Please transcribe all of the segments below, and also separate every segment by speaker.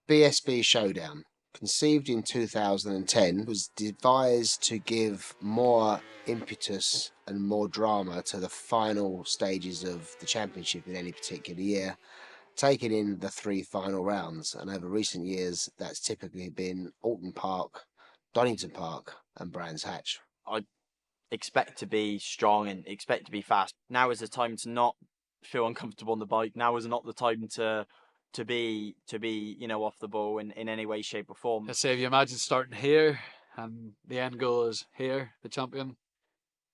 Speaker 1: BSB Showdown, conceived in 2010, was devised to give more impetus and more drama to the final stages of the championship in any particular year, taking in the three final rounds. And over recent years, that's typically been Oulton Park, Donington Park, and Brands Hatch.
Speaker 2: I expect to be strong and expect to be fast. Now is the time to not feel uncomfortable on the bike. Now is not the time to be off the ball in any way, shape or form.
Speaker 3: Let's say if you imagine starting here and the end goal is here, the champion,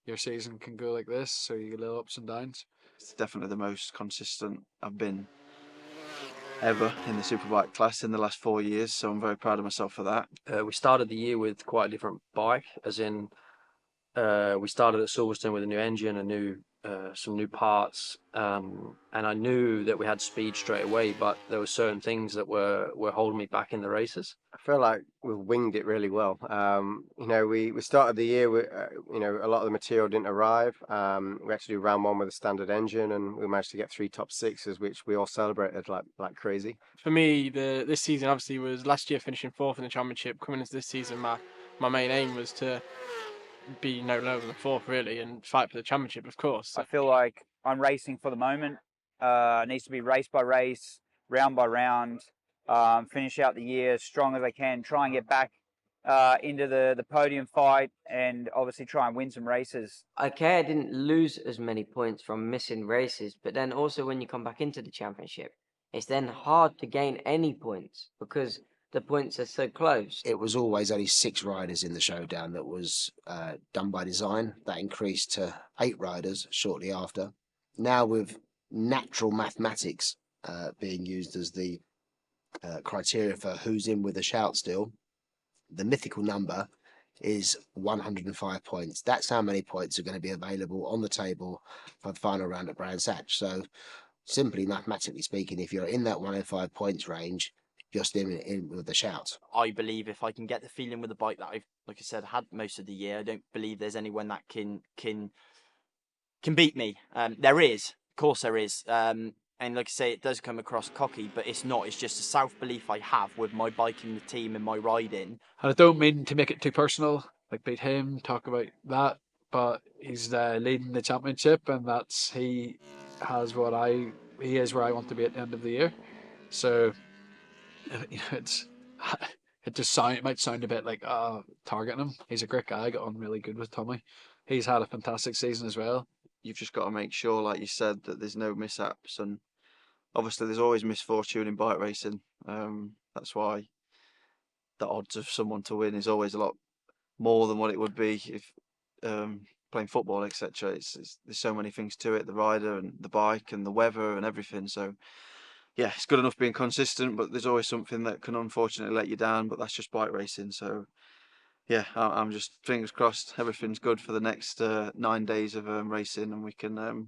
Speaker 3: your season can go like this, so you get little ups and downs.
Speaker 4: It's definitely the most consistent I've been ever in the Superbike class in the last 4 years, so I'm very proud of myself for that.
Speaker 5: We started the year with quite a different bike, as in we started at Silverstone with a new engine, some new parts, and I knew that we had speed straight away, but there were certain things that were holding me back in the races.
Speaker 6: I feel like we winged it really well. We started the year with, a lot of the material didn't arrive. We actually do round one with a standard engine, and we managed to get 3 top sixes, which we all celebrated like crazy.
Speaker 7: For me, this season obviously was last year finishing 4th in the championship. Coming into this season, my main aim was to be no lower than 4th really and fight for the championship, of course.
Speaker 8: I feel like I'm racing for the moment. It needs to be race by race, round by round, finish out the year as strong as I can, try and get back into the podium fight, and obviously try and win some races.
Speaker 9: Okay, I didn't lose as many points from missing races, but then also when you come back into the championship, it's then hard to gain any points because the points are so close.
Speaker 1: It was always only 6 riders in the Showdown. That was done by design. That increased to 8 riders shortly after. Now with natural mathematics being used as the criteria for who's in with a shout still, the mythical number is 105 points. That's how many points are going to be available on the table for the final round at Brands Hatch. So simply mathematically speaking, if you're in that 105 points range, you're still in with the shout.
Speaker 2: I believe if I can get the feeling with the bike that I've, like I said, had most of the year, I don't believe there's anyone that can beat me. There is, of course there is. And like I say, it does come across cocky, but it's not. It's just a self-belief I have with my biking, the team and my riding.
Speaker 3: And I don't mean to make it too personal, like beat him, talk about that, but he's leading the championship, and he is where I want to be at the end of the year. So it might sound a bit like targeting him. He's a great guy. I got on really good with Tommy. He's had a fantastic season as well.
Speaker 4: You've just got to make sure, like you said, that there's no mishaps, and obviously there's always misfortune in bike racing. That's why the odds of someone to win is always a lot more than what it would be if playing football, etc. There's so many things to it: the rider and the bike and the weather and everything. So yeah, it's good enough being consistent, but there's always something that can unfortunately let you down, but that's just bike racing. So yeah, I'm just fingers crossed everything's good for the next 9 days of racing, and we can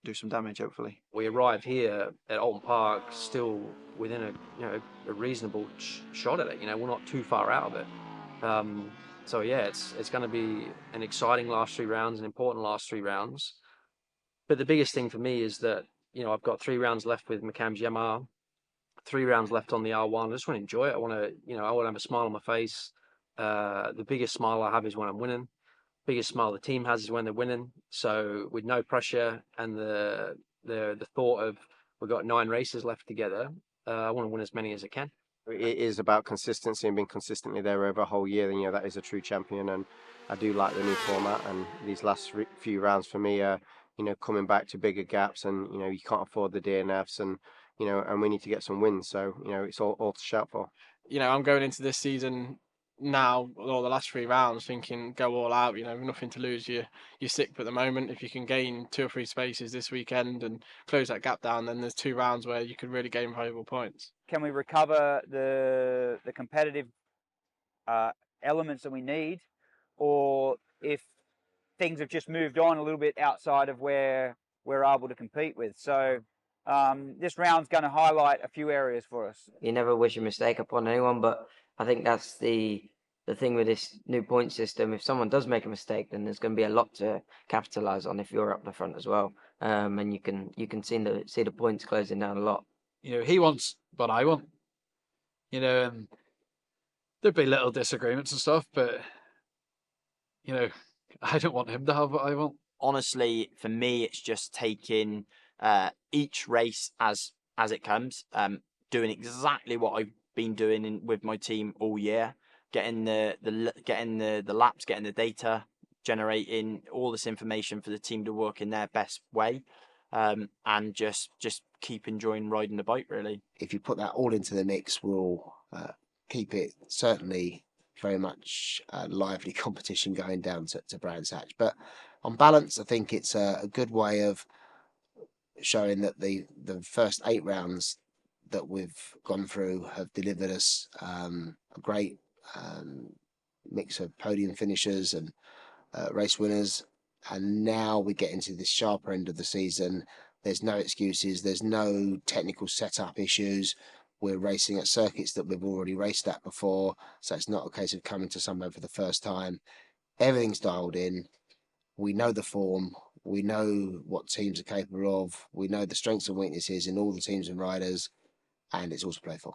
Speaker 4: do some damage, hopefully.
Speaker 5: We arrived here at Oulton Park still within a reasonable shot at it. We're not too far out of it. So yeah, it's going to be an exciting last 3 rounds, an important last 3 rounds. But the biggest thing for me is that I've got 3 rounds left with McCann's Yamaha, 3 rounds left on the R1. I just want to enjoy it. I want to have a smile on my face. The biggest smile I have is when I'm winning. Biggest smile the team has is when they're winning. So with no pressure and the thought of we've got 9 races left together, I want to win as many as I can.
Speaker 6: It is about consistency and being consistently there over a whole year. Then that is a true champion, and I do like the new format. And these last few rounds for me are coming back to bigger gaps, and you can't afford the DNFs, and and we need to get some wins. So it's all to shout for.
Speaker 7: I'm going into this season now, or the last 3 rounds, thinking go all out. Nothing to lose. You're sick at the moment. If you can gain 2 or 3 spaces this weekend and close that gap down, then there's 2 rounds where you could really gain valuable points.
Speaker 8: Can we recover the competitive elements that we need, or if things have just moved on a little bit outside of where we're able to compete with? So this round's going to highlight a few areas for us.
Speaker 9: You never wish a mistake upon anyone, but I think that's the thing with this new point system. If someone does make a mistake, then there's going to be a lot to capitalise on if you're up the front as well, and you can see the points closing down a lot.
Speaker 3: He wants what I want. you know, and there'd be little disagreements and stuff, but you know, I don't want him to have what I want.
Speaker 2: Honestly, for me, it's just taking each race as it comes, doing exactly what I've been doing with my team all year, getting the laps, getting the data, generating all this information for the team to work in their best way, and just keep enjoying riding the bike, really.
Speaker 1: If you put that all into the mix, we'll keep it certainly very much lively competition going down to Brands Hatch. But on balance, I think it's a good way of showing that the first 8 rounds that we've gone through have delivered us a great mix of podium finishers and race winners. And now we get into this sharper end of the season. There's no excuses. There's no technical setup issues. We're racing at circuits that we've already raced at before. So it's not a case of coming to somewhere for the first time. Everything's dialed in. We know the form. We know what teams are capable of. We know the strengths and weaknesses in all the teams and riders. And it's all to play for.